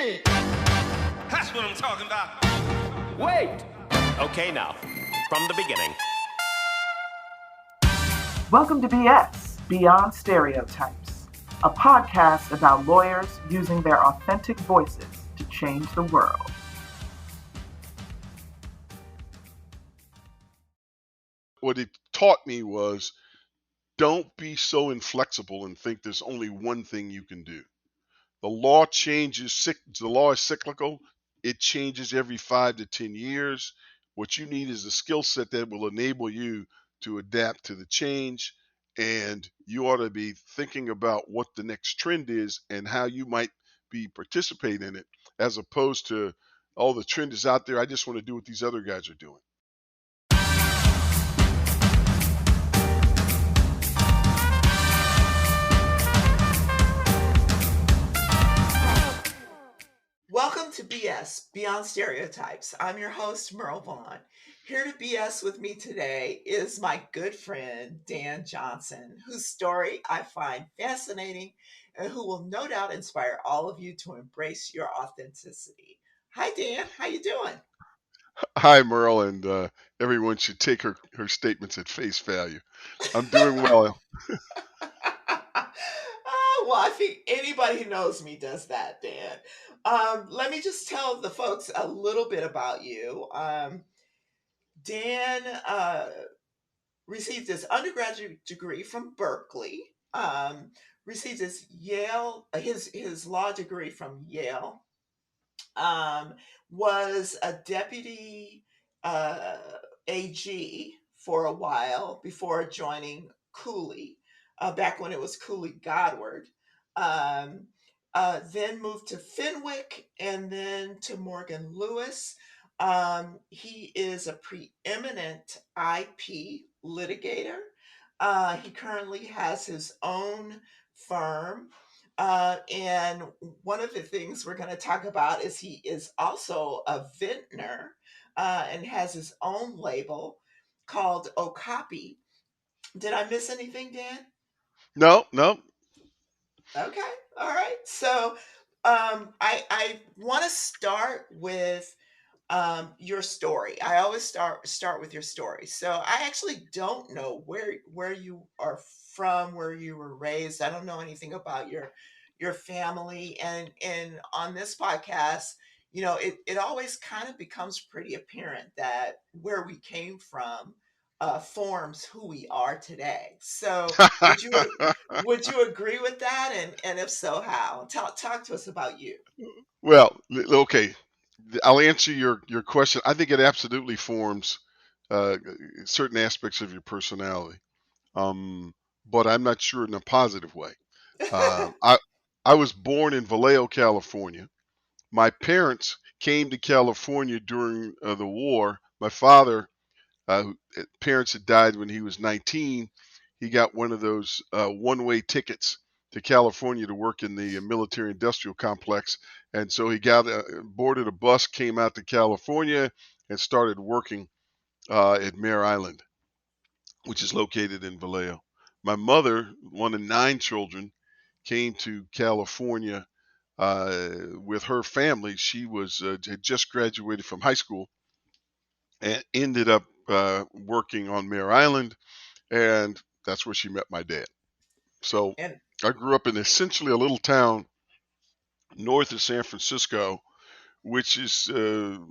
it. That's what I'm talking about. Wait. Okay, now, from the beginning. Welcome to BS, Beyond Stereotypes, a podcast about lawyers using their authentic voices to change the world. What it taught me was don't be so inflexible and think there's only one thing you can do. The law changes, the law is cyclical. It changes every 5 to 10 years. What you need is a skill set that will enable you to adapt to the change. And you ought to be thinking about what the next trend is and how you might be participating in it, as opposed to, oh, the trend is out there. I just want to do what these other guys are doing. Welcome to BS, Beyond Stereotypes. I'm your host, Merle Vaughn. Here to BS with me today is my good friend, Dan Johnson, whose story I find fascinating and who will no doubt inspire all of you to embrace your authenticity. Hi, Dan. How you doing? Hi, Merle, and everyone should take her statements at face value. I'm doing well. Well, I think anybody who knows me does that, Dan. Let me just tell the folks a little bit about you. Dan received his undergraduate degree from Berkeley, received his his law degree from Yale, was a deputy uh, AG for a while before joining Cooley, back when it was Cooley Godward. Um, then moved to Fenwick and then to Morgan Lewis. He is a preeminent IP litigator. He currently has his own firm. And one of the things we're going to talk about is he is also a vintner and has his own label called Okapi. Did I miss anything, Dan? No. Okay, all right. So I want to start with your story. I always start with your story. So I actually don't know where you are from, where you were raised. I don't know anything about your family. And on this podcast, it always kind of becomes pretty apparent that where we came from forms who we are today. So would you agree with that? And if so, how? Talk to us about you. Well, okay. I'll answer your question. I think it absolutely forms uh, certain aspects of your personality, um, but I'm not sure in a positive way. Uh, I I was born in Vallejo, California. My parents came to California during the war. My father, parents had died when he was 19. He got one of those one-way tickets to California to work in the military industrial complex. And so he got boarded a bus, came out to California, and started working at Mare Island, which is located in Vallejo. My mother, one of 9 children, came to California with her family. She had just graduated from high school and ended up working on Mare Island, and that's where she met my dad. So And I grew up in essentially a little town north of San Francisco, which is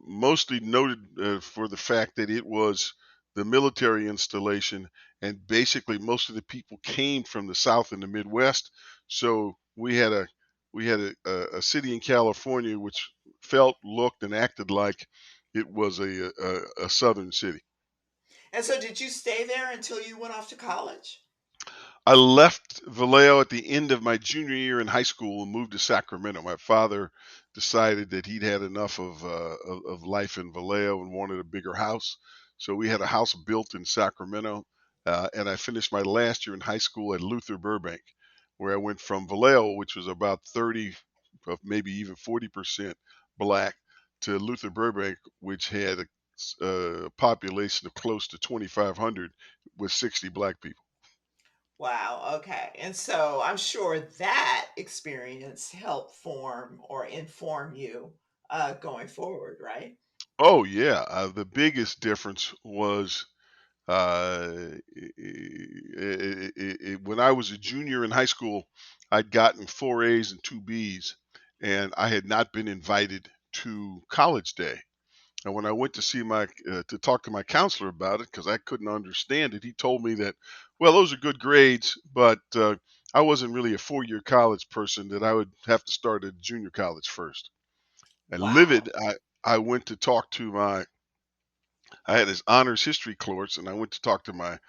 mostly noted for the fact that it was the military installation, and basically most of the people came from the South and the Midwest. So we had a city in California which felt, looked, and acted like it was a southern city. so did you stay there until you went off to college? I left Vallejo at the end of my junior year in high school and moved to Sacramento. My father decided that he'd had enough of life in Vallejo and wanted a bigger house. So we had a house built in Sacramento, and I finished my last year in high school at Luther Burbank, where I went from Vallejo, which was about 30, maybe even 40% black, to Luther Burbank, which had a population of close to 2,500 with 60 black people. Wow. Okay. And so I'm sure that experience helped form or inform you going forward, right? Oh yeah, the biggest difference was when I was a junior in high school, I'd gotten 4 A's and 2 B's, and I had not been invited to college day. And when I went to see my to talk to my counselor about it, because I couldn't understand it, he told me that, well, those are good grades, but I wasn't really a 4 year college person. That I would have to start at junior college first. And Wow. livid, I went to talk to my I had this honors history course, and I went to talk to my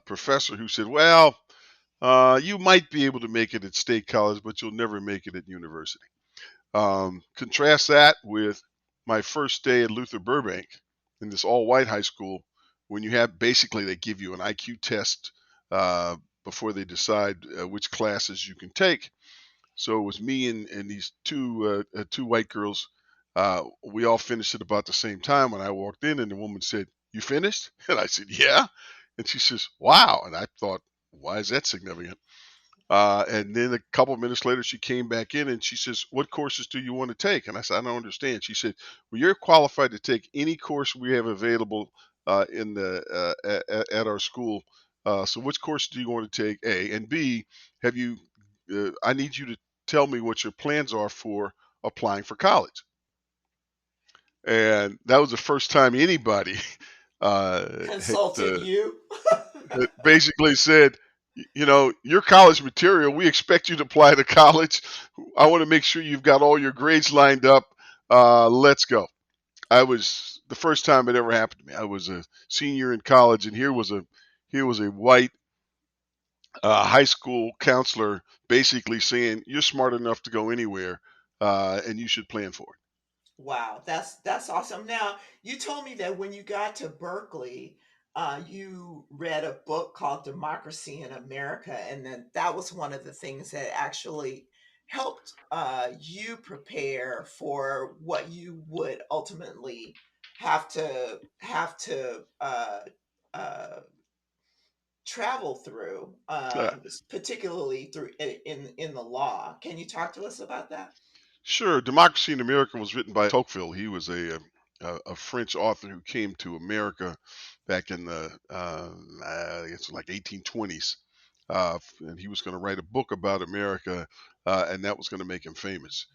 professor, who said, "Well, you might be able to make it at state college, but you'll never make it at university." Contrast that with my first day at Luther Burbank in this all-white high school, when you have basically they give you an IQ test uh, before they decide which classes you can take. So it was me and these two white girls. We all finished at about the same time. When I walked in, and the woman said, "You finished?" And I said, "Yeah." And she says, "Wow." And I thought, "Why is that significant?" And then a couple of minutes later, she came back in and she says, "What courses do you want to take?" And I said, "I don't understand." She said, "Well, you're qualified to take any course we have available in the at our school. So which course do you want to take? A and B. Have you? I need you to tell me what your plans are for applying for college." And that was the first time anybody had Consulted you. that basically said, your college material, we expect you to apply to college. I want to make sure you've got all your grades lined up. Let's go. I was the first time it ever happened to me. I was a senior in college, and here was a white high school counselor basically saying, "You're smart enough to go anywhere, and you should plan for it." Wow, that's awesome. Now, you told me that when you got to Berkeley, you read a book called Democracy in America, and then that was one of the things that actually helped you prepare for what you would ultimately have to uh, travel through, Uh, particularly through in the law. Can you talk to us about that? Sure. Democracy in America was written by Tocqueville. He was a French author who came to America back in the I guess like 1820s, and he was going to write a book about America, and that was going to make him famous.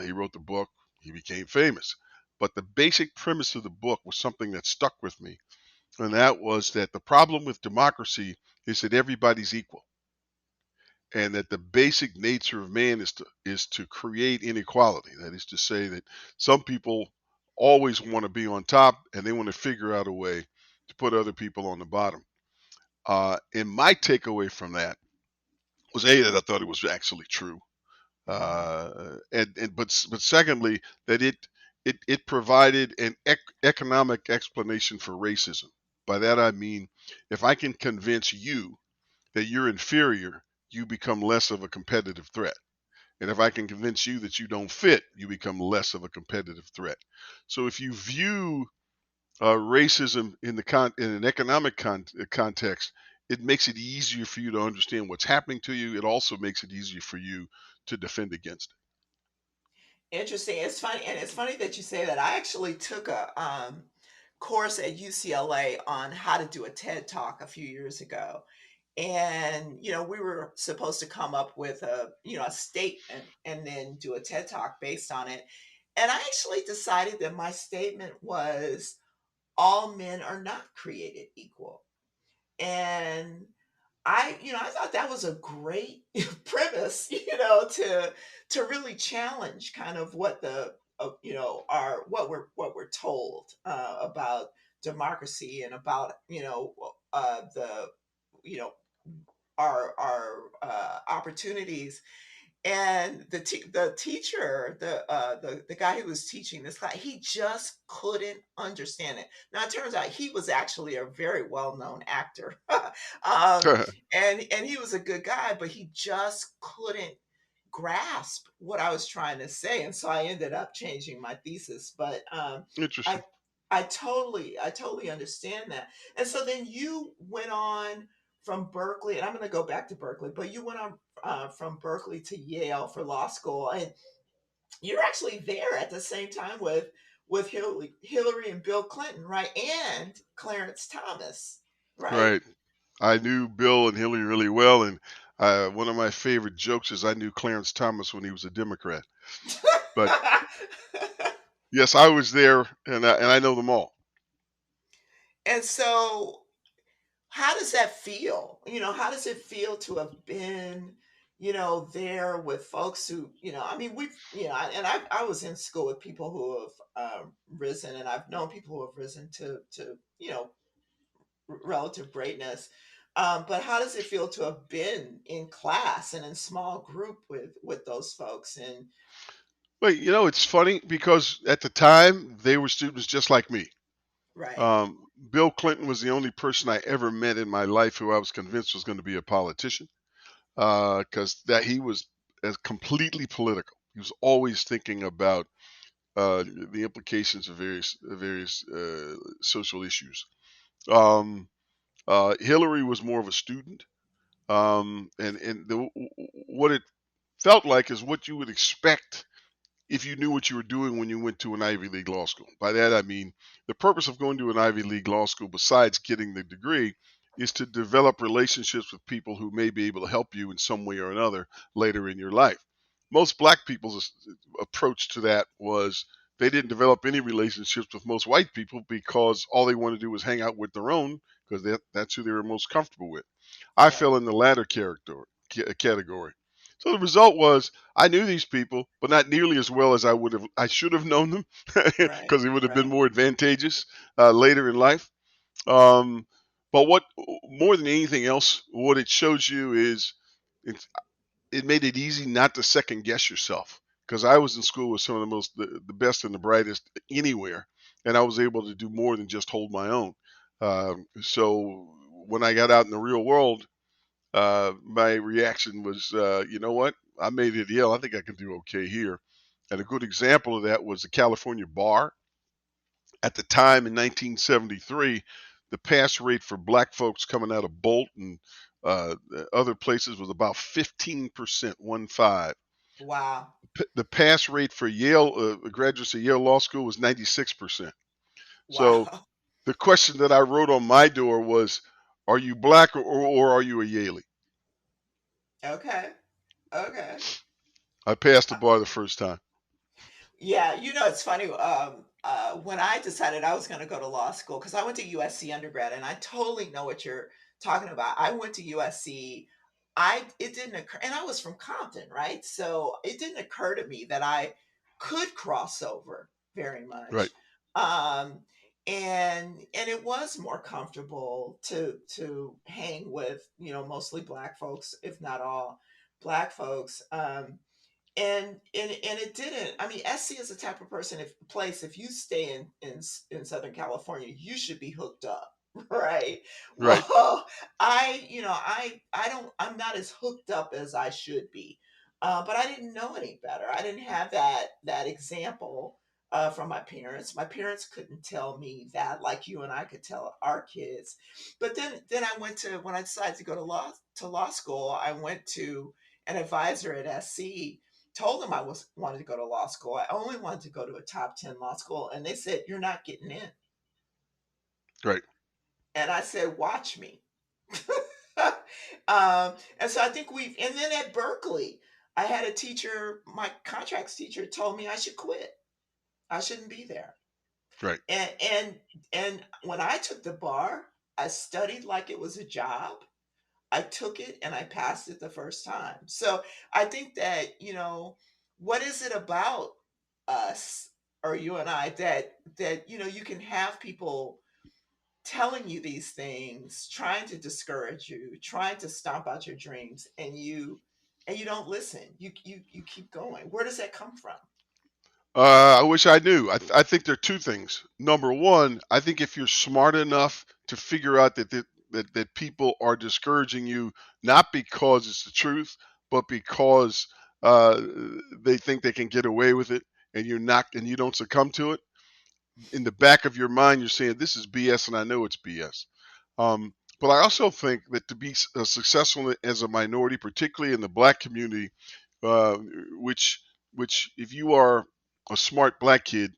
He wrote the book. He became famous. But the basic premise of the book was something that stuck with me, and that was that the problem with democracy is that everybody's equal, and that the basic nature of man is to create inequality. That is to say that some people always want to be on top, and they want to figure out a way to put other people on the bottom. And my takeaway from that was a that I thought it was actually true, Mhm. but secondly that it provided an economic explanation for racism. By that I mean, if I can convince you that you're inferior, you become less of a competitive threat. And if I can convince you that you don't fit, you become less of a competitive threat. So if you view racism in an economic context, it makes it easier for you to understand what's happening to you. It also makes it easier for you to defend against it. Interesting. It's funny, and it's funny that you say that. I actually took a course at UCLA on how to do a TED Talk a few years ago, and we were supposed to come up with a statement and then do a TED Talk based on it. And I actually decided that my statement was, all men are not created equal. And I thought that was a great premise, to really challenge kind of what the our what we're told about democracy and about the you know our opportunities. And the teacher, the guy who was teaching this class, he just couldn't understand it. Now it turns out he was actually a very well-known actor, um, and he was a good guy, but he just couldn't grasp what I was trying to say, and so I ended up changing my thesis. But Interesting. I I totally understand that. And so then you went on from Berkeley, and I'm going to go back to Berkeley, but you went on from Berkeley to Yale for law school, and you're actually there at the same time with Hillary and Bill Clinton, right? And Clarence Thomas, right? Right. I knew Bill and Hillary really well, and one of my favorite jokes is I knew Clarence Thomas when he was a Democrat. But yes, I was there, and I know them all. And so, how does that feel? How does it feel to have been, there with folks who, I mean, and I was in school with people who have risen, and I've known people who have risen to relative greatness. But how does it feel to have been in class and in small group with those folks? And But it's funny because at the time they were students just like me. right, Um, Bill Clinton was the only person I ever met in my life who I was convinced was going to be a politician, because that he was as completely political. He was always thinking about the implications of various social issues. Um, Hillary was more of a student, and what it felt like is what you would expect if you knew what you were doing when you went to an Ivy League law school. By that I mean the purpose of going to an Ivy League law school, besides getting the degree, is to develop relationships with people who may be able to help you in some way or another later in your life. Most black people's approach to that was they didn't develop any relationships with most white people because all they wanted to do was hang out with their own, because that's who they were most comfortable with. I right, fell in the latter category. So the result was I knew these people, but not nearly as well as I should have known them, right, because it would have been right, more advantageous later in life. Um, but what more than anything else, what it shows you is it, it made it easy not to second guess yourself. Because I was in school with some of the best and the brightest anywhere, and I was able to do more than just hold my own. So when I got out in the real world, my reaction was, you know what? I made it at Yale. I think I can do okay here. And a good example of that was the California bar. At the time in 1973, the pass rate for black folks coming out of Bolton, other places, was about 15%, 1 5. wow, The pass rate for Yale graduates of Yale Law School was 96%. So wow. the question that I wrote on my door was, "Are you black or are you a Yalie?" Okay, okay. I passed the bar the first time. Yeah, it's funny. When I decided I was going to go to law school, because I went to USC undergrad, and I totally know what you're talking about. I went to USC. It didn't occur, and I was from Compton, right? So it didn't occur to me that I could cross over very Right. much. Um, and it was more comfortable to hang with, mostly black folks, if not all black folks. And it didn't. I mean, SC is the type of person, if place, if you stay in Southern California, you should be hooked up, right? Right. Well, I'm not as hooked up as I should be. But I didn't know any better. I didn't have that example from my parents. My parents couldn't tell me that like you and I could tell our kids. But then I went to when I decided to go to law school, I went to an advisor at SC, told them I wanted to go to law school. I only wanted to go to a top 10 law school, and they said, "You're not getting in." Right. And I said, "Watch me." And so I think and then at Berkeley, I had a teacher, my contracts teacher told me I should quit. I shouldn't be there. Right. And when I took the bar, I studied like it was a job. I took it and I passed it the first time. So I think that, what is it about us, or you and I, that you can have people telling you these things, trying to discourage you, trying to stomp out your dreams, and you don't listen. You keep going. Where does that come from? I wish I knew. I think there are two things. Number one, I think if you're smart enough to figure out that people are discouraging you not because it's the truth, but because uh, they think they can get away with it, and you're not, and you don't succumb to it. In the back of your mind, you're saying this is BS, and I know it's BS. But I also think that to be successful as a minority, particularly in the black community, uh, which if you are a smart black kid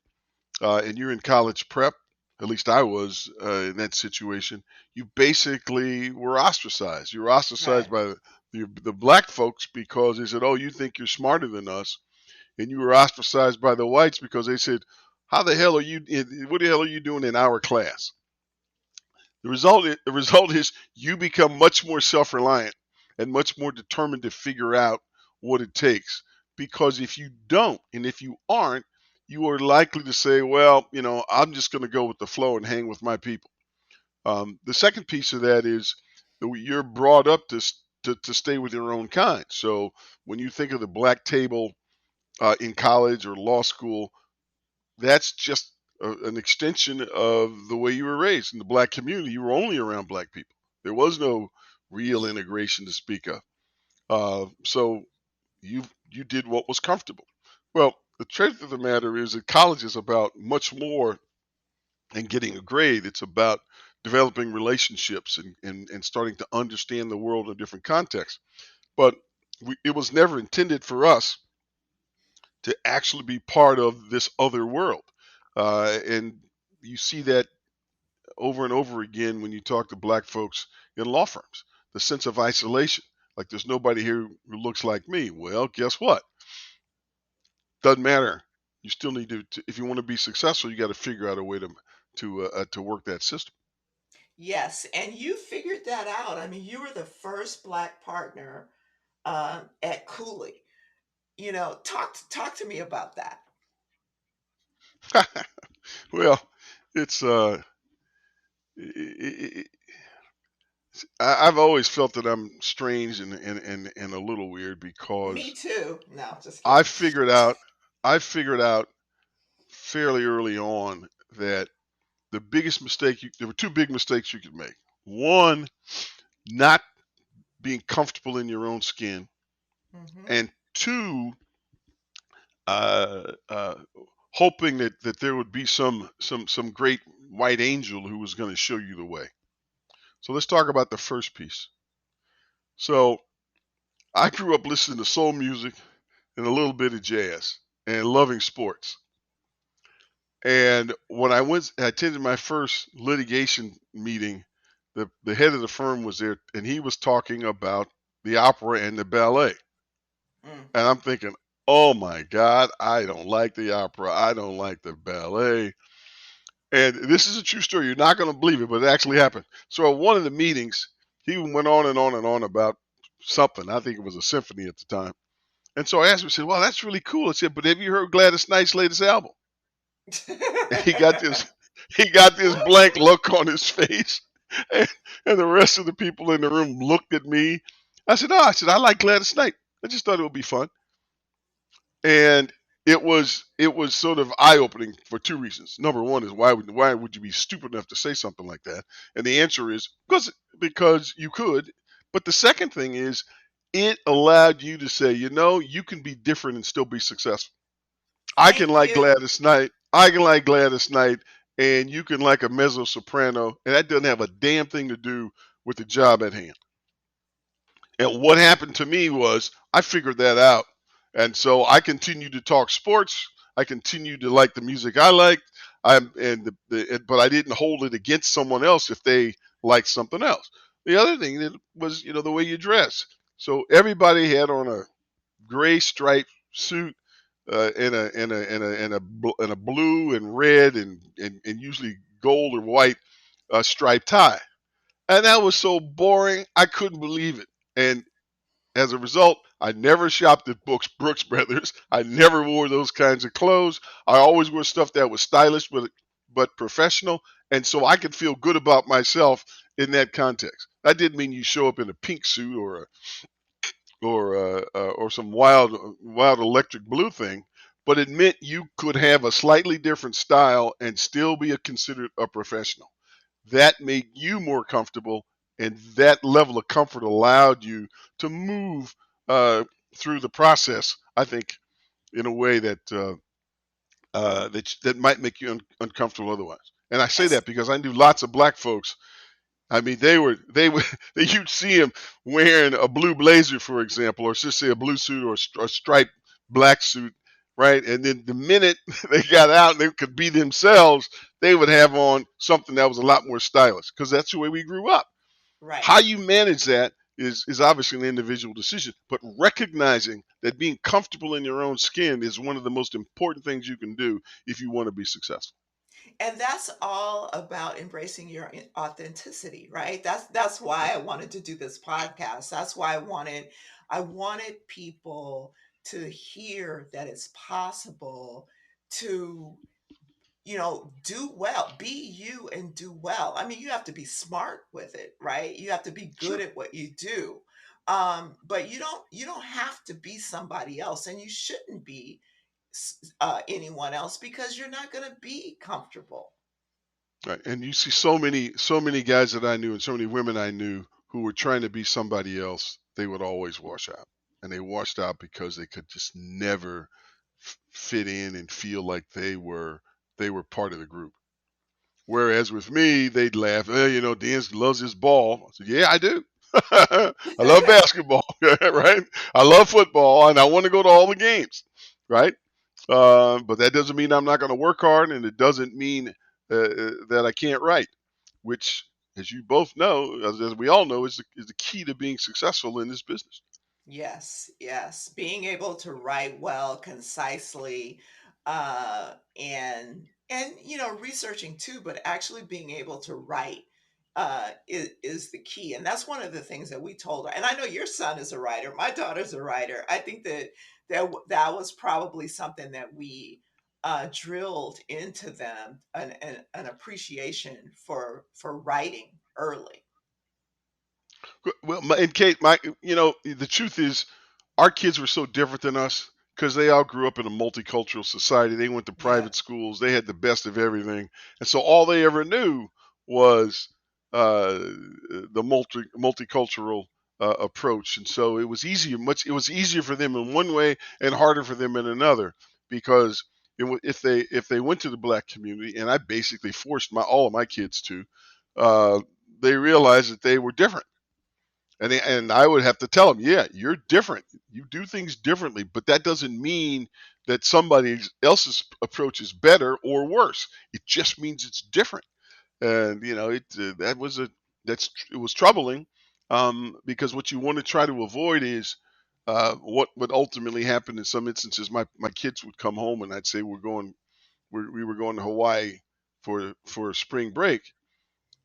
and you're in college prep, at least I was in that situation, you basically were ostracized. You were ostracized Right. by the black folks because they said, "Oh, you think you're smarter than us," and you were ostracized by the whites because they said, "How the hell are you? What the hell are you doing in our class?" The result is you become much more self-reliant and much more determined to figure out what it takes. Because if you don't, and if you aren't, you are likely to say, "Well, I'm just going to go with the flow and hang with my people." The second piece of that is that you're brought up to stay with your own kind. So when you think of the black table in college or law school, that's just an extension of the way you were raised. In the black community, you were only around black people. There was no real integration to speak of. So you did what was comfortable. Well, the truth of the matter is that college is about much more than getting a grade. It's about developing relationships and starting to understand the world in different contexts. But it was never intended for us to actually be part of this other world. And you see that over and over again when you talk to black folks in law firms, the sense of isolation. Like there's nobody here who looks like me. Well, guess what? Doesn't matter. You still need if you want to be successful, you got to figure out a way to work that system. Yes, and you figured that out. I mean, you were the first black partner at Cooley. Talk to me about that. Well, it's it, I've always felt that I'm strange and a little weird Me because too. No, just I kidding. figured out I figured out fairly early on that there were two big mistakes you could make. One, not being comfortable in your own skin, Hmm. and two, uh, uh, hoping that there would be some great white angel who was going to show you the way. So let's talk about the first piece. So I grew up listening to soul music and a little bit of jazz and loving sports. And when I attended my first litigation meeting, the head of the firm was there, and he was talking about the opera and the ballet. Mm. And I'm thinking, oh my God, I don't like the opera. I don't like the ballet. And this is a true story. You're not going to believe it, but it actually happened. So at one of the meetings, he went on and on and on about something. I think it was a symphony at the time. And so I asked him, I said, "Well, that's really cool." I said, "But have you heard Gladys Knight's latest album?" And he got this blank look on his face. And, and the rest of the people in the room looked at me. I said, "No," I said, "I like Gladys Knight. I just thought it would be fun." And it was sort of eye opening for two reasons. Number one is why would you be stupid enough to say something like that? And the answer is because you could. But the second thing is it allowed you to say, you can be different and still be successful. I can Thank like you. Gladys Knight. I can like Gladys Knight, and you can like a mezzo soprano, and that doesn't have a damn thing to do with the job at hand. And what happened to me was I figured that out. And so I continued to talk sports. I continued to like the music I liked. But I didn't hold it against someone else if they liked something else. The other thing that was, the way you dress. So everybody had on a gray striped suit, and a blue and red and usually gold or white striped tie. And that was so boring. I couldn't believe it. And as a result, I never shopped at Brooks Brothers. I never wore those kinds of clothes. I always wore stuff that was stylish but professional, and so I could feel good about myself in that context. That didn't mean you show up in a pink suit or some wild electric blue thing, but it meant you could have a slightly different style and still be considered a professional. That made you more comfortable, and that level of comfort allowed you to move uh, through the process. I think in a way that might make you uncomfortable otherwise. And I say Yes. that because I knew lots of black folks I mean, they would you'd see him wearing a blue blazer, for example, or just say a blue suit or a striped black suit, right? And then the minute they got out and they could be themselves, they would have on something that was a lot more stylish because that's the way we grew up. Right. How you manage that is obviously an individual decision, but recognizing that being comfortable in your own skin is one of the most important things you can do if you want to be successful. And that's all about embracing your authenticity, right? That's why I wanted to do this podcast. That's why I wanted people to hear that it's possible to, do well, be you and do well. I mean, you have to be smart with it, right? You have to be good Sure. at what you do. But you don't have to be somebody else, and you shouldn't be anyone else, because you're not going to be comfortable. Right. And you see so many guys that I knew and so many women I knew who were trying to be somebody else, they would always wash out. And they washed out because they could just never fit in and feel like they were part of the group. Whereas with me, they'd laugh, Dan loves his ball. I said, yeah, I do. I love basketball, right? I love football, and I want to go to all the games, right? But that doesn't mean I'm not going to work hard, and it doesn't mean that I can't write, which, as you both know, as we all know, is the key to being successful in this business. Yes, yes. Being able to write well, concisely, and researching too, but actually being able to write is the key. And that's one of the things that we told her. And I know your son is a writer. My daughter's a writer. I think that was probably something that we drilled into them, an appreciation for writing early. Well, and Kate, the truth is, our kids were so different than us because they all grew up in a multicultural society. They went to Yeah, private schools. They had the best of everything, and so all they ever knew was the multicultural approach. And so it was easier for them in one way and harder for them in another because if they went to the black community, and I basically forced all of my kids to, uh, they realized that they were different. And I would have to tell them, yeah, you're different. You do things differently, but that doesn't mean that somebody else's approach is better or worse. It just means it's different. And it was troubling, because what you want to try to avoid is what would ultimately happen in some instances. My kids would come home and I'd say we were going to Hawaii for spring break,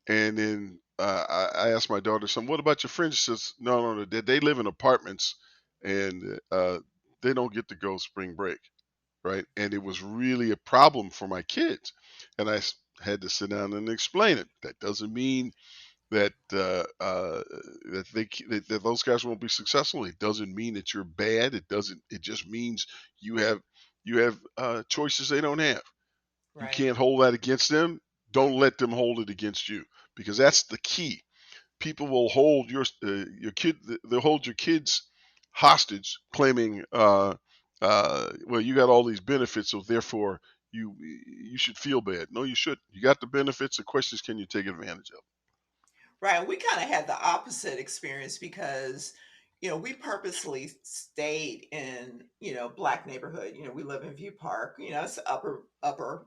and then I asked my daughter, "Son, what about your friends?" She says, "No, no, no. They live in apartments, and they don't get to go spring break, right?" And it was really a problem for my kids, and had to sit down and explain it. That doesn't mean that that those guys won't be successful. It doesn't mean that you're bad. It doesn't. It just means you have choices they don't have. You right. can't hold that against them. Don't let them hold it against you, because that's the key. People will hold your kid. They'll hold your kids hostage, claiming, well, you got all these benefits, so therefore you should feel bad. No, you shouldn't. You got the benefits. The question is, can you take advantage of Right. We kind of had the opposite experience because, we purposely stayed in, black neighborhood. We live in View Park, it's upper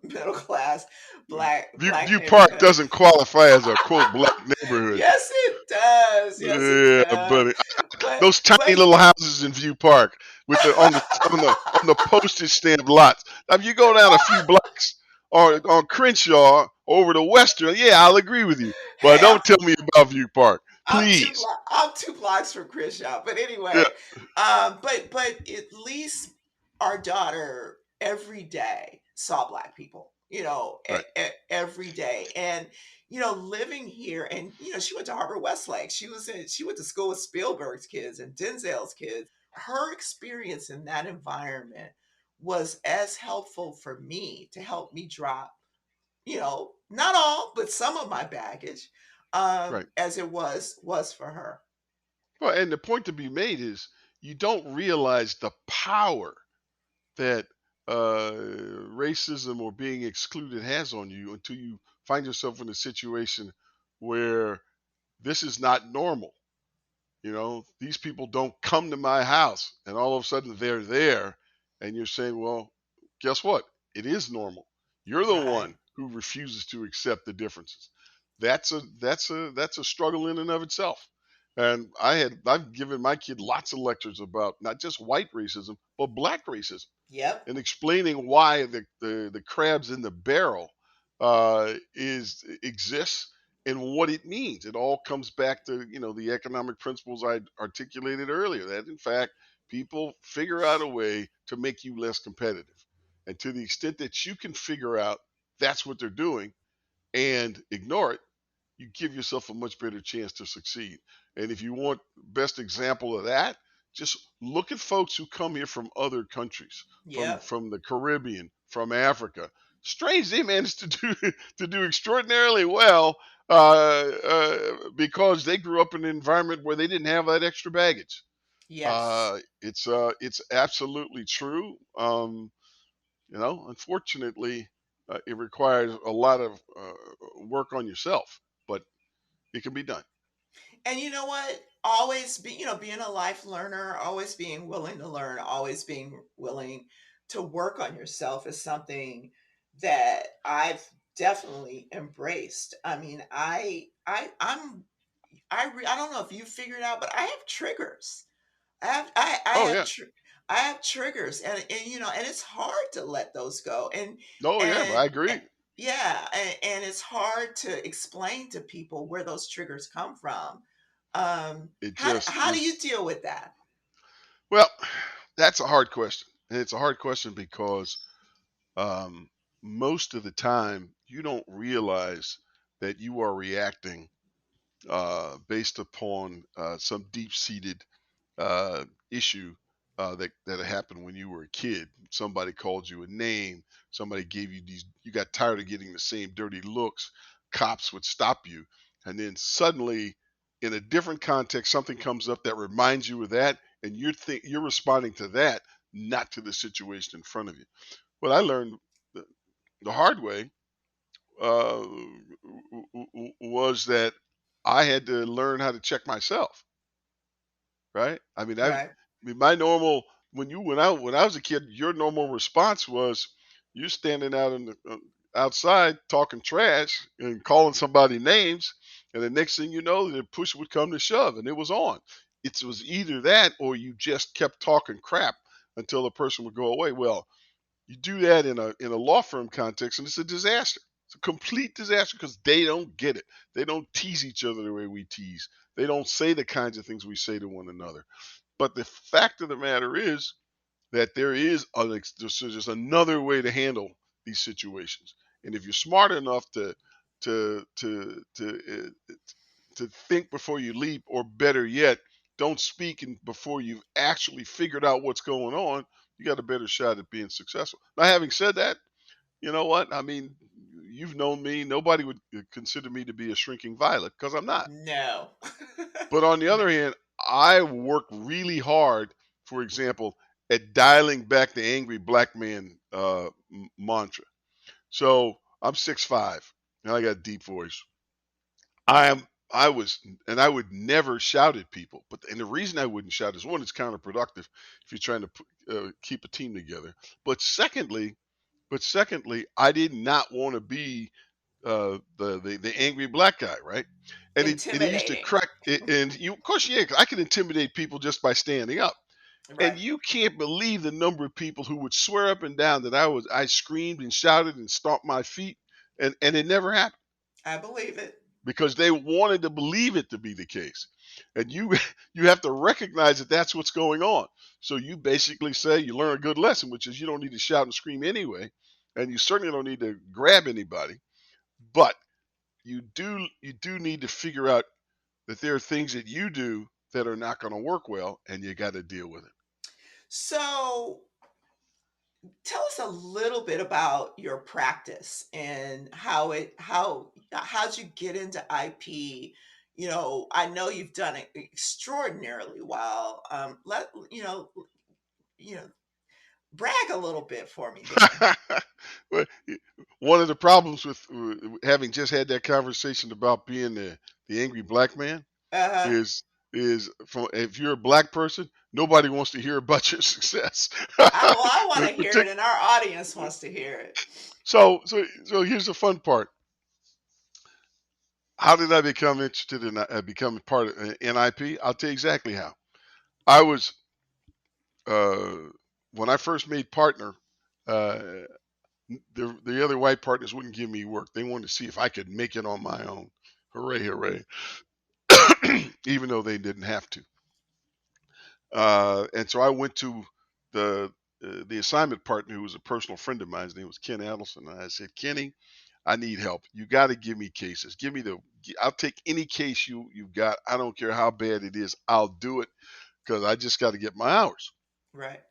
middle class it? black View Park neighborhood. doesn't qualify as a quote black neighborhood. Yes, it does. Yes, it Yeah, does. buddy. But Those tiny but little houses in View Park with the on the postage stamp lots. Now, if you go down a few blocks on Crenshaw over to Western, yeah, I'll agree with you. But hey, don't tell me about View Park, please. I'm 2 blocks from Crenshaw. But Yeah, anyway, but at least our daughter every day saw black people. right. Every day, and living here, and she went to Harvard Westlake. She went to school with Spielberg's kids and Denzel's kids. Her experience in that environment was as helpful for me to help me drop, not all, but some of my baggage, Right. as it was for her. Well, and the point to be made is you don't realize the power that racism or being excluded has on you until you find yourself in a situation where this is not normal. These people don't come to my house and all of a sudden they're there. And you're saying, well, guess what? It is normal. You're the Right. one who refuses to accept the differences. That's a struggle in and of itself. And I've given my kid lots of lectures about not just white racism, but black racism, Yep. and explaining why the crabs in the barrel is exists and what it means. It all comes back to the economic principles I articulated earlier. That in fact people figure out a way to make you less competitive, and to the extent that you can figure out that's what they're doing and ignore it, you give yourself a much better chance to succeed. And if you want best example of that, just look at folks who come here from other countries, from Yep. from the Caribbean, from Africa. Strange, they managed to do to do extraordinarily well because they grew up in an environment where they didn't have that extra baggage. Yes. It's absolutely true. Unfortunately, it requires a lot of work on yourself, but it can be done. And you know what? Always being a life learner, always being willing to learn, always being willing to work on yourself is something that I've definitely embraced. I mean, I don't know if you figured out, but I have triggers. I Oh have yeah. I have triggers, and and it's hard to let those go. Oh yeah. And, I and agree. yeah, and it's hard to explain to people where those triggers come from. It just How do you is. deal with that? Well, that's a hard question, and it's a hard question because um, most of the time you don't realize that you are reacting based upon some deep-seated issue that happened when you were a kid. Somebody called you a name. Somebody gave you these. You got tired of getting the same dirty looks. Cops would stop you, and then suddenly, in a different context, something comes up that reminds you of that, and you're responding to that, not to the situation in front of you. What I learned the, the hard way uh, was that I had to learn how to check myself, right? Right. My normal when I was a kid, your normal response was you standing out in the outside talking trash and calling somebody names, and the next thing you know, the push would come to shove, and it was on. It was either that or you just kept talking crap until the person would go away. Well, you do that in a law firm context, and it's a disaster. It's a complete disaster because they don't get it. They don't tease each other the way we tease. They don't say the kinds of things we say to one another. But the fact of the matter is that there's just another way to handle these situations. And if you're smart enough to to to to think before you leap, or better yet, don't speak before you've actually figured out what's going on, you got a better shot at being successful. Now, having said that, you know what? I mean, you've known me. Nobody would consider me to be a shrinking violet because I'm not. No. But on the No. other hand, I work really hard, for example, at dialing back the angry black man mantra. So I'm 6'5", and I got a deep voice. I am. I was, and I would never shout at people. And the reason I wouldn't shout is one, it's counterproductive if you're trying to keep a team together. But secondly, I did not want to be the angry black guy, right? And it used to Intimidating. crack. And you, of course, yeah, I can intimidate people just by standing up. And Right. you can't believe the number of people who would swear up and down that I screamed and shouted and stomped my feet, and it never happened I believe it. because they wanted to believe it to be the case. And you you have to recognize that that's what's going on. So you basically say you learn a good lesson, which is you don't need to shout and scream anyway, and you certainly don't need to grab anybody. But you do need to figure out that there are things that you do that are not going to work well, and you got to deal with it. So tell us a little bit about your practice and how'd you get into IP? I know you've done it extraordinarily well. Let you know, brag a little bit for me there. Well, one of the problems with having just had that conversation about being the angry black man, Uh-huh. is from if you're a black person, nobody wants to hear about your success. I want to hear it, Partic- and our audience wants to hear it. so here's the fun part. How did I become interested in becoming part of NIP? I'll tell you exactly how. I was uh, when I first made partner. Uh, the other white partners wouldn't give me work. They wanted to see if I could make it on my own. Hooray, hooray! Even though they didn't have to. And so I went to the assignment partner, who was a personal friend of mine. His name was Ken Adelson. And I said, Kenny, I need help. You got to give me cases. Give me I'll take any case you've got. I don't care how bad it is. I'll do it because I just got to get my hours. Right.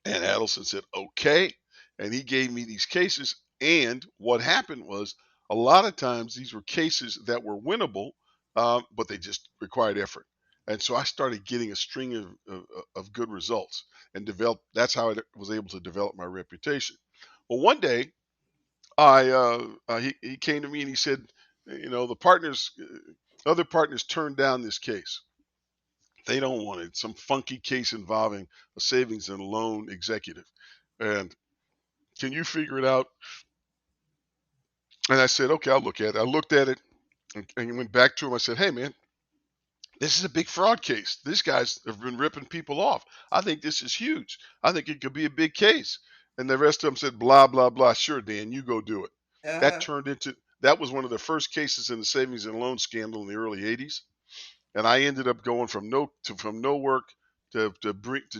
And Adelson said, okay. And he gave me these cases. And what happened was a lot of times these were cases that were winnable, but they just required effort. And so I started getting a string of good results and developed. That's how I was able to develop my reputation. Well, one day he came to me and he said, the other partners turned down this case. They don't want it. Some funky case involving a savings and loan executive. And can you figure it out? And I said, okay, I'll look at it. I looked at it and went back to him. I said, hey, man, this is a big fraud case. These guys have been ripping people off. I think this is huge. I think it could be a big case. And the rest of them said, blah, blah, blah. Sure, Dan, you go do it. Uh-huh. That was one of the first cases in the savings and loan scandal in the early 80s. And I ended up going from no work to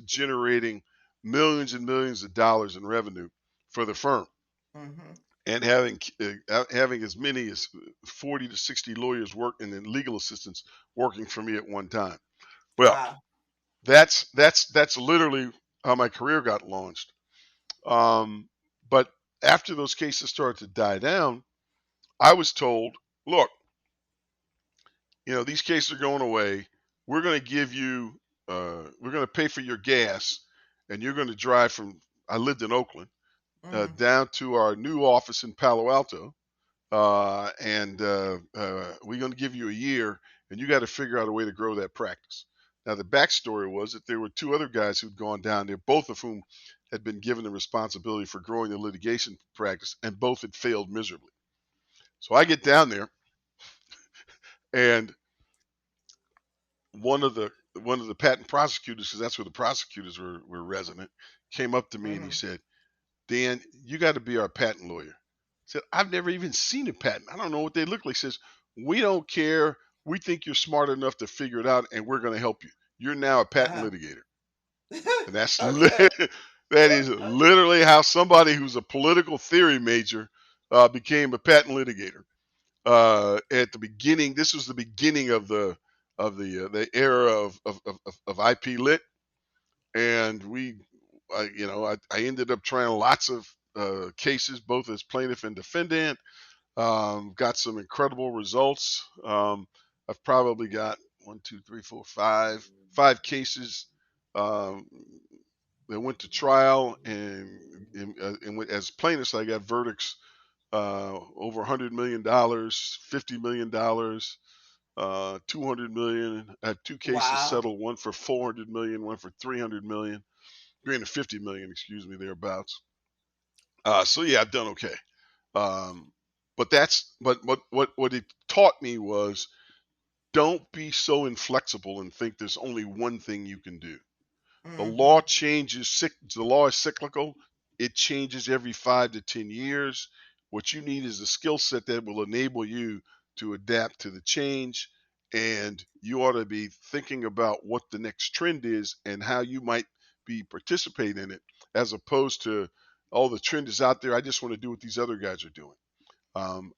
generating millions and millions of dollars in revenue for the firm, Mm-hmm. and having as many as 40 to 60 lawyers work and then legal assistants working for me at one time. Well, Wow. that's literally how my career got launched. But after those cases started to die down, I was told, look, these cases are going away. We're going to give you, we're going to pay for your gas, and you're going to drive from, I lived in Oakland, Mm. down to our new office in Palo Alto. And we're going to give you a year, and you got to figure out a way to grow that practice. Now, the backstory was that there were two other guys who'd gone down there, both of whom had been given the responsibility for growing the litigation practice, and both had failed miserably. So I get down there, and one of the patent prosecutors, because that's where the prosecutors were resident, came up to me and he Mm-hmm. said, Dan, you got to be our patent lawyer. I said, I've never even seen a patent. I don't know what they look like. He says, we don't care. We think you're smart enough to figure it out, and we're going to help you. You're now a patent Uh-huh. litigator. And Okay. that is literally how somebody who's a political theory major became a patent litigator. At the beginning, this was the beginning of the era of IP lit, and I ended up trying lots of cases, both as plaintiff and defendant. Got some incredible results. I've probably got one, two, three, four, five cases um, that went to trial, and as plaintiffs, I got verdicts over $100 million, $50 million, 200 million. I have two cases Wow. settled, one for 400 million, one for 300 million, 350 million, excuse me, thereabouts. So yeah, I've done okay. Um, but what it taught me was, don't be so inflexible and think there's only one thing you can do. The law Mm-hmm. changes. The law is cyclical. It changes every 5 to 10 years. What you need is a skill set that will enable you to adapt to the change. And you ought to be thinking about what the next trend is and how you might be participating in it, as opposed to, oh, the trend is out there. I just want to do what these other guys are doing.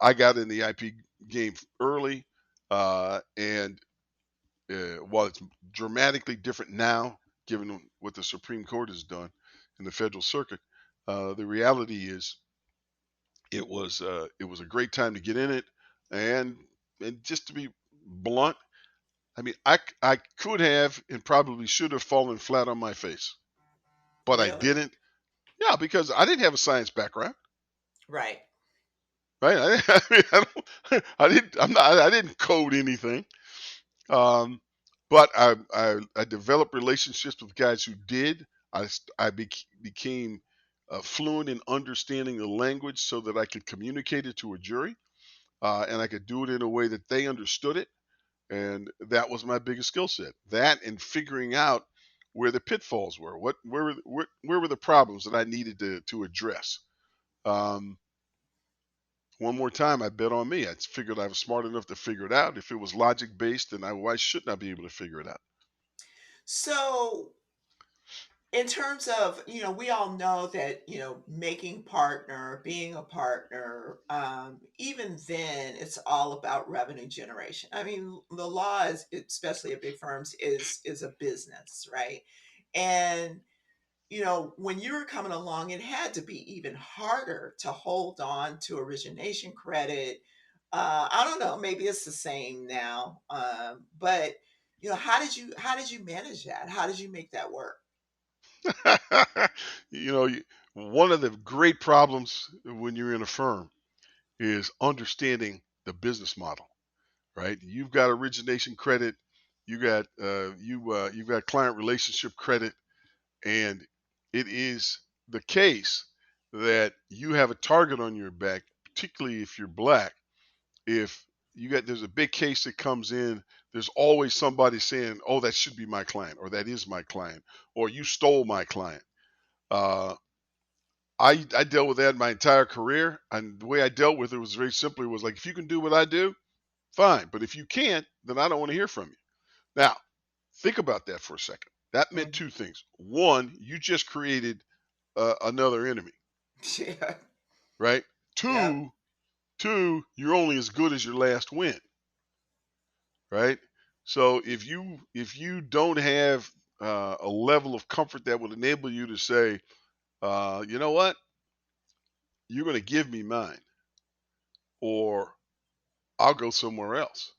I got in the IP game early, and while it's dramatically different now, given what the Supreme Court has done in the federal circuit, the reality is it was a great time to get in it, and and just to be blunt, I mean, I could have and probably should have fallen flat on my face, but I Really? didn't. Yeah, because I didn't have a science background. Right. Right? I mean, I didn't. I didn't code anything. Um, but I developed relationships with guys who did. Became fluent in understanding the language so that I could communicate it to a jury, and I could do it in a way that they understood it. And that was my biggest skill set. That and figuring out where the pitfalls were, where were the problems that I needed to address. Um, one more time, I bet on me. I figured I was smart enough to figure it out. If it was logic based, then why shouldn't I be able to figure it out? So, in terms of, we all know that, making partner, being a partner, even then, it's all about revenue generation. I mean, the law is, especially at big firms, is a business, right? And when you were coming along, it had to be even harder to hold on to origination credit. I don't know, maybe it's the same now, but how did you manage that? How did you make that work? you know, one of the great problems when you're in a firm is understanding the business model, right? You've got origination credit, you've got client relationship credit, and it is the case that you have a target on your back, particularly if you're black. If there's a big case that comes in, there's always somebody saying, "Oh, that should be my client," or "That is my client," or "You stole my client." Uh, I dealt with that my entire career, and the way I dealt with it was very simply was like, if you can do what I do, fine, but if you can't, then I don't want to hear from you. Now, think about that for a second. That meant Mhm. two things. One, you just created another enemy, Yeah. right? Yep. Two, you're only as good as your last win, right? So if you don't have a level of comfort that would enable you to say, you know what, you're going to give me mine, or I'll go somewhere else.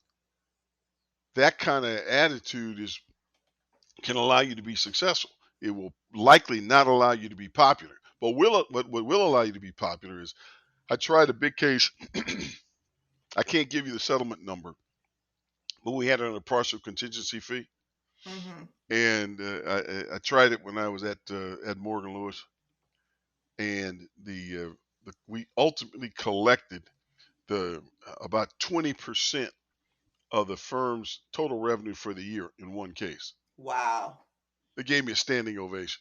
That kind of attitude is can allow you to be successful. It will likely not allow you to be popular, but what will allow you to be popular is I tried a big case. I can't give you the settlement number, but we had it on a partial contingency fee, Hmm. and I tried it when I was at Morgan Lewis, and we ultimately collected the about 20% of the firm's total revenue for the year in one case. Wow. They gave me a standing ovation,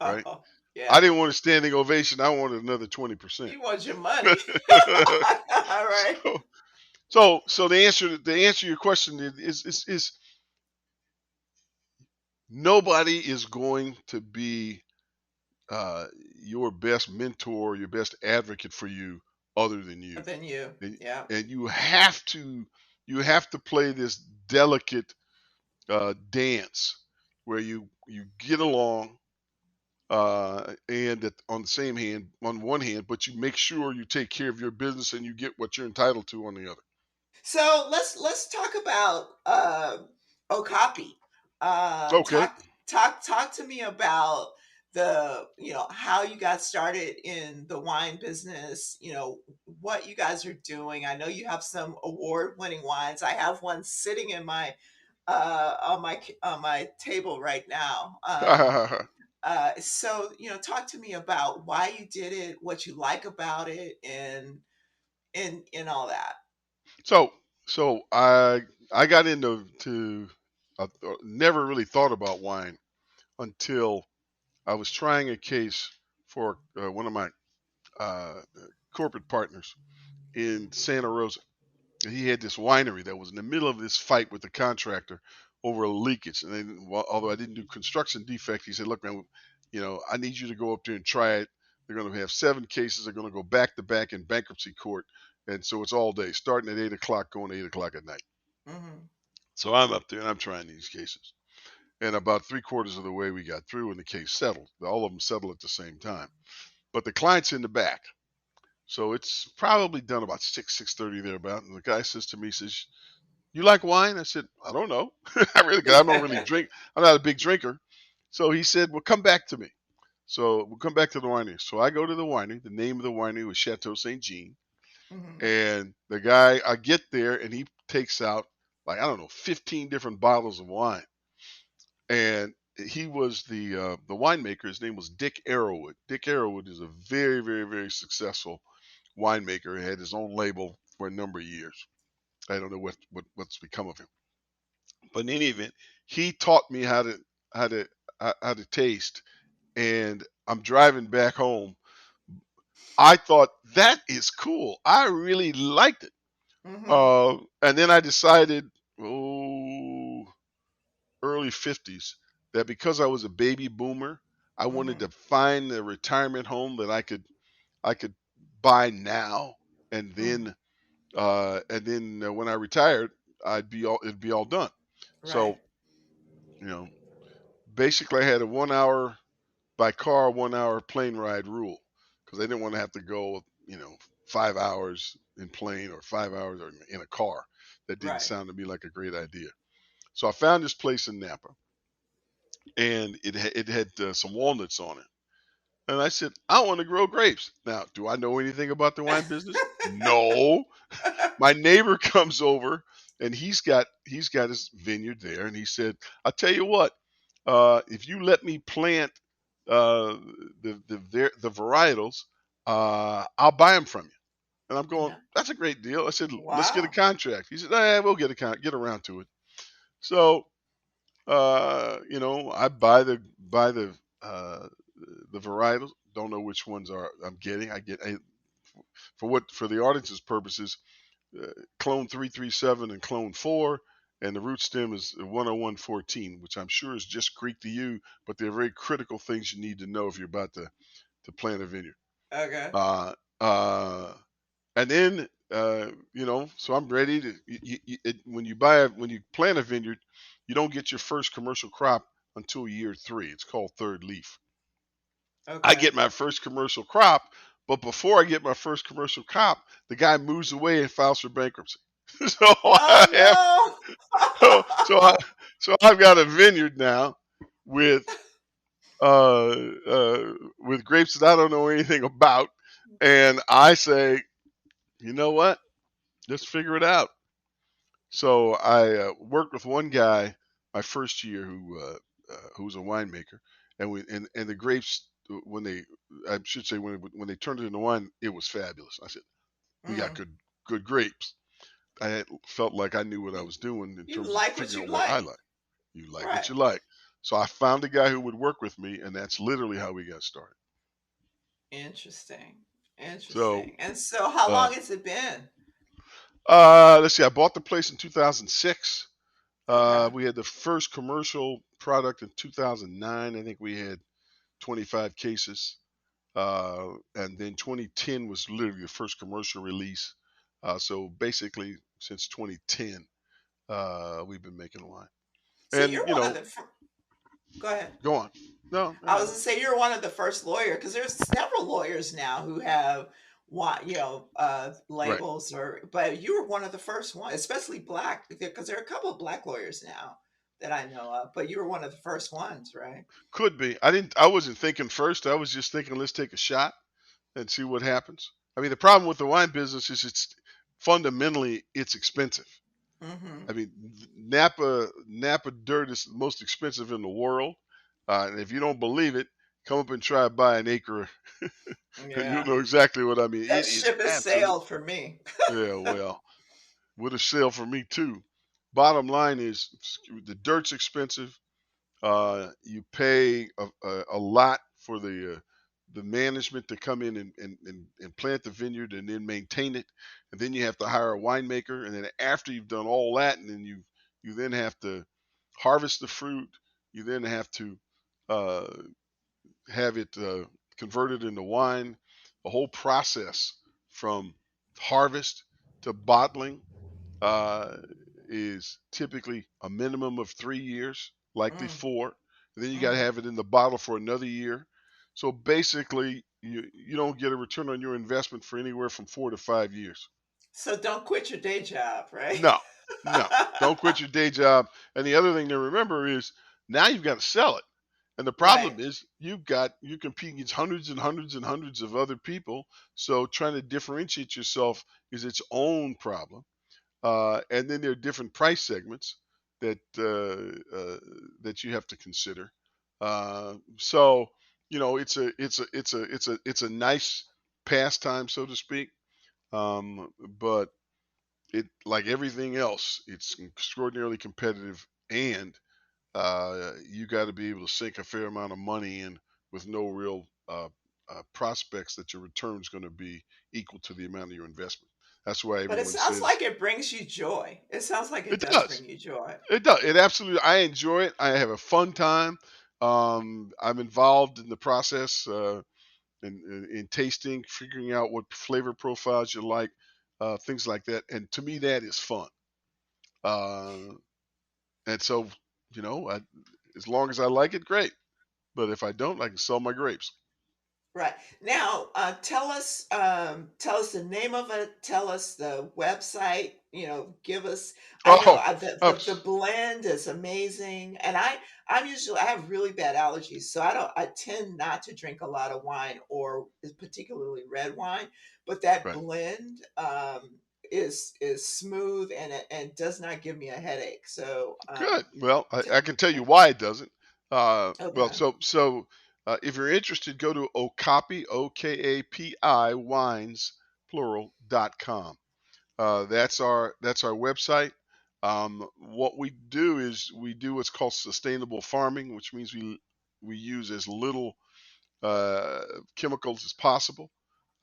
right? Wow. I Yeah. didn't want a standing ovation. I wanted another 20%. You want your money. All right. so, so the answer to your question is nobody is going to be uh, your best mentor, your best advocate for you other than you. Than you. And, Yeah. and you have to play this delicate dance where you get along and on the same hand, on one hand, but you make sure you take care of your business and you get what you're entitled to on the other. So let's talk about Okapi. Okay. Talk to me about the how you got started in the wine business. What you guys are doing. I know you have some award-winning wines. I have one sitting in my on my table right now. So talk to me about why you did it, what you like about it, and all that. so so I got never really thought about wine until I was trying a case for one of my uh, corporate partners in Santa Rosa. He had this winery that was in the middle of this fight with the contractor over a leakage. And then, well, although I didn't do construction defect, he said, "Look, man, I need you to go up there and try it. They're going to have 7 cases. They're going to go back to back in bankruptcy court, and so it's all day, starting at 8 o'clock, going to 8 o'clock at night." Hmm. So I'm up there and I'm trying these cases. And about 3/4 of the way we got through, and the case settled. All of them settled at the same time, but the client's in the back. So it's probably done about 6:30 thereabout. And the guy says to me, he says, "You like wine?" I said, "I don't know. I don't really drink. I'm not a big drinker." So he said, "Well, come back to me." So we'll come back to the winery. So I go to the winery. The name of the winery was Chateau Saint Jean. Hmm. And the guy, I get there and he takes out like, I don't know, 15 different bottles of wine. And he was the winemaker. His name was Dick Arrowwood. Dick Arrowwood is a very, very, very successful winemaker. He had his own label for a number of years. I don't know what's become of him. But in any event, he taught me how to how to taste. And I'm driving back home. I thought that is cool. I really liked it. Mm-hmm. And then I decided, oh, early 50s, that because I was a baby boomer, I wanted Mm-hmm. to find a retirement home that I could buy now, and Mm-hmm. then when I retired, it'd be all done. Right. So, you know, basically I had a 1 hour by car, 1 hour plane ride rule, because I didn't want to have to go, 5 hours in plane or 5 hours or in a car. That didn't Right. sound to me like a great idea. So I found this place in Napa, and it had some walnuts on it. And I said, I want to grow grapes. Now, do I know anything about the wine business? No. My neighbor comes over, and he's got his vineyard there, and he said, I'll tell you what, if you let me plant uh, the varietals, I'll buy them from you. And I'm going, Yeah. that's a great deal. I said, let's get a Wow. contract. He said, we'll get around to it. So, I buy uh, the varietals. Don't know which ones I'm getting. For the audience's purposes, uh, clone 337 and clone 4, and the root stem is 10114, which I'm sure is just Greek to you, but they're very critical things you need to know if you're about to plant a vineyard. Okay. Uh, uh, and then so I'm ready to. When you plant a vineyard, you don't get your first commercial crop until year 3. It's called third leaf. I Okay. get my first commercial crop, but before I get my first commercial crop, the guy moves away and files for bankruptcy. so I have Oh so I so I've got a vineyard now with uh, with grapes that I don't know anything about, and I say, you know what? Let's figure it out. So I worked with one guy my first year who was a winemaker, and the grapes when they I should say when they turned it into wine, it was fabulous. I said, no. we got Mm. good grapes. Felt like I knew what I You, was doing in you terms of like what figuring you out what I like. like. You like what Right. you like. So I found a guy who would work with me, and that's literally how we got started. Interesting. So Interesting. And so how uh, long has it been? let's see. I bought the place in 2006. Okay. We had the first commercial product in 2009. I think we had 25 cases. And then 2010 was literally the first commercial release. So basically, since 2010, we've been making wine. So And, you're one of the go ahead. go on. No, I was no. gonna say you're one of the first lawyers because there's several lawyers now who have Right. labels but you were one of the first ones, especially black because there are a couple of black lawyers now that I know of, but you were one of the first ones, right? Could be. I wasn't thinking first. I was just thinking, let's take a shot and see what happens. I mean, the problem with the wine business is it's expensive. Mm-hmm. I mean, Napa dirt is the most expensive in the world. And if you don't believe it, come up and try to buy an acre, and you'll Yeah. know exactly what I mean. That It is ship has absolute. sailed for me. Yeah, well, would have sailed for me too. Bottom line is the dirt's expensive. You pay a lot for the management to come in and plant the vineyard and then maintain it, and then you have to hire a winemaker, and then after you've done all that, and then you then have to harvest the fruit. You then have to uh, have it converted into wine. The whole process from harvest to bottling uh, is typically a minimum of 3 years, likely Mm, 4. And then you got to mm. have it in the bottle for another year. So basically, you don't get a return on your investment for anywhere from 4 to 5 years. So don't quit your day job, right? No, no, don't quit your day job. And the other thing to remember is now you've got to sell it. And the Right. problem is you're competing against hundreds and hundreds and hundreds of other people. So trying to differentiate yourself is its own problem. And then there are different price segments that that you have to consider. So it's a nice pastime, so to speak. But it, like everything else, it's extraordinarily competitive, and you got to be able to sink a fair amount of money in with no real prospects that your return is going to be equal to the amount of your investment. That's why But it everyone sounds says like it brings you joy. It sounds like it it does does. bring you joy. It does. It absolutely. I enjoy it. I have a fun time. I'm involved in the process, in tasting, figuring out what flavor profiles you like, things like that. And to me, that is fun. Uh, and so, as long as I like it, great. But if I don't, I can sell my grapes. Right. Now, tell us the name of it, tell us the website, give us, I know Oh, the blend is amazing. And I have really bad allergies, so I tend not to drink a lot of wine or particularly red wine, but that right. blend, is smooth and does not give me a headache. So, Good. Well, t- I can tell you why it doesn't. Well, okay. if you're interested, go to Okapi, Okapi wines, plural.com. That's our website. What we do is we do what's called sustainable farming, which means we use as little uh, chemicals as possible,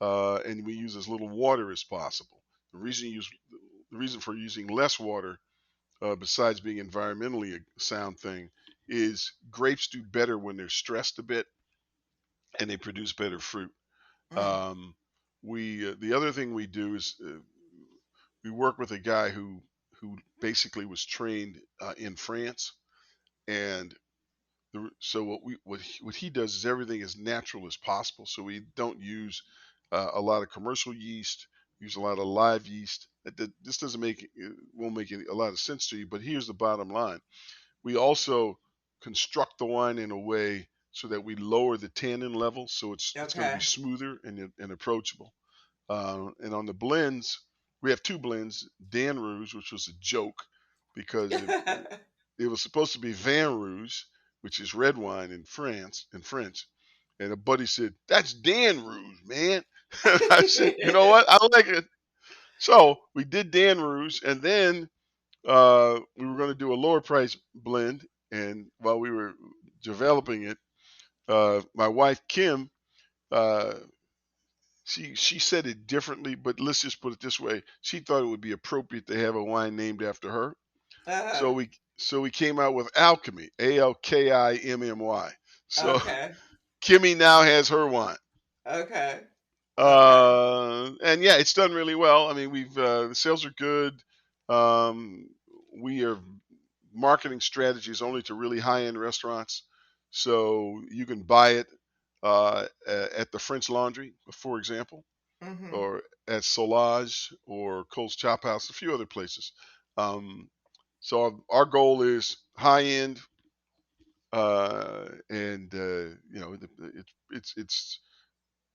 and we use as little water as possible. The reason for using less water, besides being environmentally a sound thing, is grapes do better when they're stressed a bit, and they produce better fruit. Mm, Um, we The other thing we do is we work with a guy who basically was trained in France, and so what he does is everything as natural as possible. So we don't use a lot of commercial yeast, use a lot of live yeast. This doesn't make it won't make a lot of sense to you, but here's the bottom line: we also construct the wine in a way so that we lower the tannin level, so it's going to be okay. smoother and approachable. And on the blends, we have two blends: Dan Rouge, which was a joke because it was supposed to be Vin Rouge, which is red wine in French. And a buddy said, "That's Dan Rouge, man." And I said, "You know what? I like it." So we did Dan Rouge, and then we were going to do a lower price blend. And while we were developing it, my wife Kim, uh, she said it differently, but let's just put it this way: she thought it would be appropriate to have a wine named after her. uh, So we came out with Alchemy, Alkimmy. So okay. Kimmy now has her wine. Okay. Okay. And yeah, it's done really well. I mean, the sales are good. Um, we are marketing strategies only to really high end restaurants, so you can buy it at the French Laundry, for example, Hmm. or at Solage or Cole's Chop House, a few other places. Um, so our goal is high end, and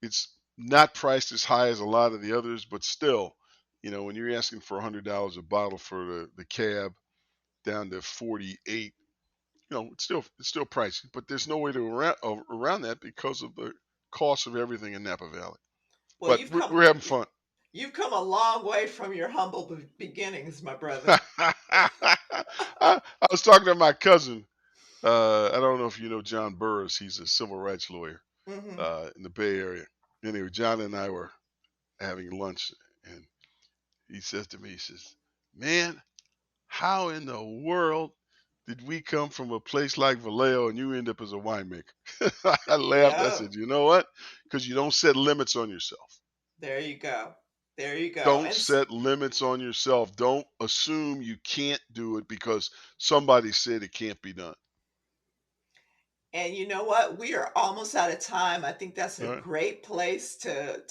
it's not priced as high as a lot of the others, but still, when you're asking for $100 a bottle for the cab down to 48, it's still pricey. But there's no way to around that because of the cost of everything in Napa Valley. Well, But we're having fun. you've come a long way from your humble beginnings, my brother. I was talking to my cousin. I don't know if you know John Burris. He's a civil rights lawyer Hmm. in the Bay Area. Anyway, John and I were having lunch, and he says to me, he says, "Man, how in the world did we come from a place like Vallejo and you end up as a winemaker?" I laughed. I Yeah. said, "You know what? Because you don't set limits on yourself. There you go. There you go. Don't set limits on yourself. Don't assume you can't do it because somebody said it can't be done." And you know what? We are almost out of time. I think that's All a right. great place to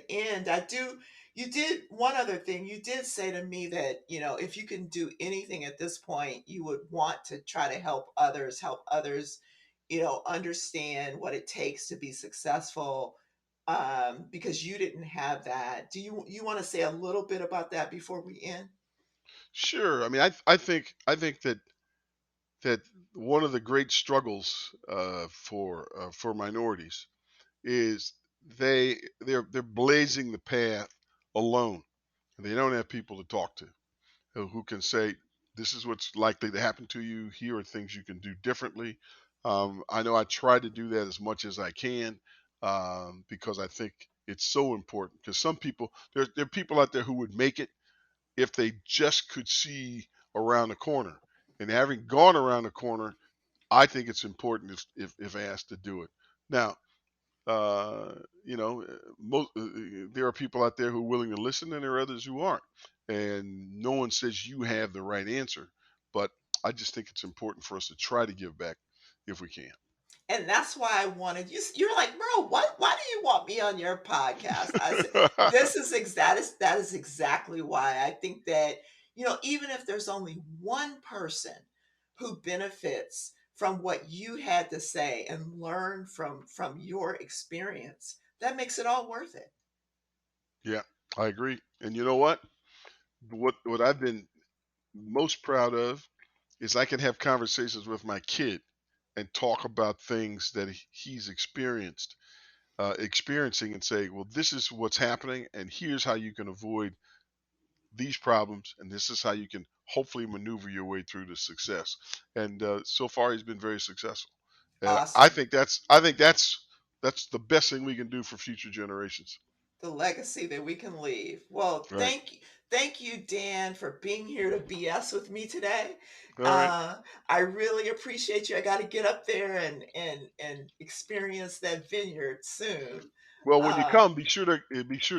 end. You did one other thing. You did say to me that, if you can do anything at this point, you would want to try to help others, understand what it takes to be successful. Because you didn't have that. Do you want to say a little bit about that before we end? Sure. I mean, I think that one of the great struggles for minorities is they're blazing the path alone. They don't have people to talk to who can say, this is what's likely to happen to you. Here are things you can do differently. I know I try to do that as much as I can, because I think it's so important. Because some people, there are people out there who would make it if they just could see around the corner. And having gone around the corner, I think it's important if asked to do it. Now, uh, there are people out there who are willing to listen, and there are others who aren't. And no one says you have the right answer, but I just think it's important for us to try to give back if we can. And that's why I wanted you. You're like, bro, what? Why do you want me on your podcast? I said, that is exactly why I think that, even if there's only one person who benefits from what you had to say and learn from your experience, that makes it all worth it. Yeah, I agree. And you know what? What I've been most proud of is I can have conversations with my kid and talk about things that he's experiencing, and say, well, this is what's happening, and here's how you can avoid these problems, and this is how you can hopefully maneuver your way through to success. And so far, he's been very successful. And I Awesome. think that's the best thing we can do for future generations. The legacy that we can leave. Well, Right. thank you, Dan, for being here to BS with me today. All right. I really appreciate you. I got to get up there and experience that vineyard soon. Well, when you Uh, come, be sure to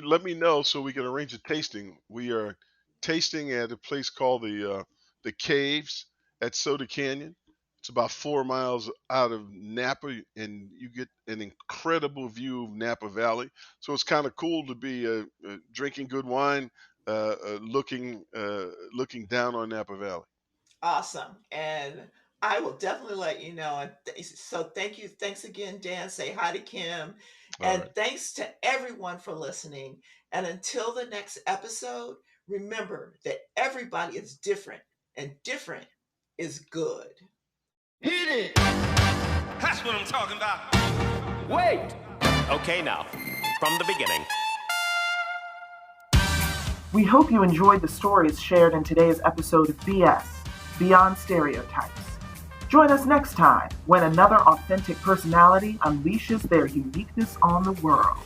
let me know so we can arrange a tasting. We are tasting at a place called the Caves at Soda Canyon. It's about 4 miles out of Napa, and you get an incredible view of Napa Valley. So it's kind of cool to be drinking good wine, looking down on Napa Valley. Awesome. And I will definitely let you know. And so thank you. Thanks again, Dan. Say hi to Kim. All And right. thanks to everyone for listening. And until the next episode, remember that everybody is different, and different is good. Hit it! That's what I'm talking about. Wait! Okay, now, from the beginning. We hope you enjoyed the stories shared in today's episode of BS, Beyond Stereotypes. Join us next time when another authentic personality unleashes their uniqueness on the world.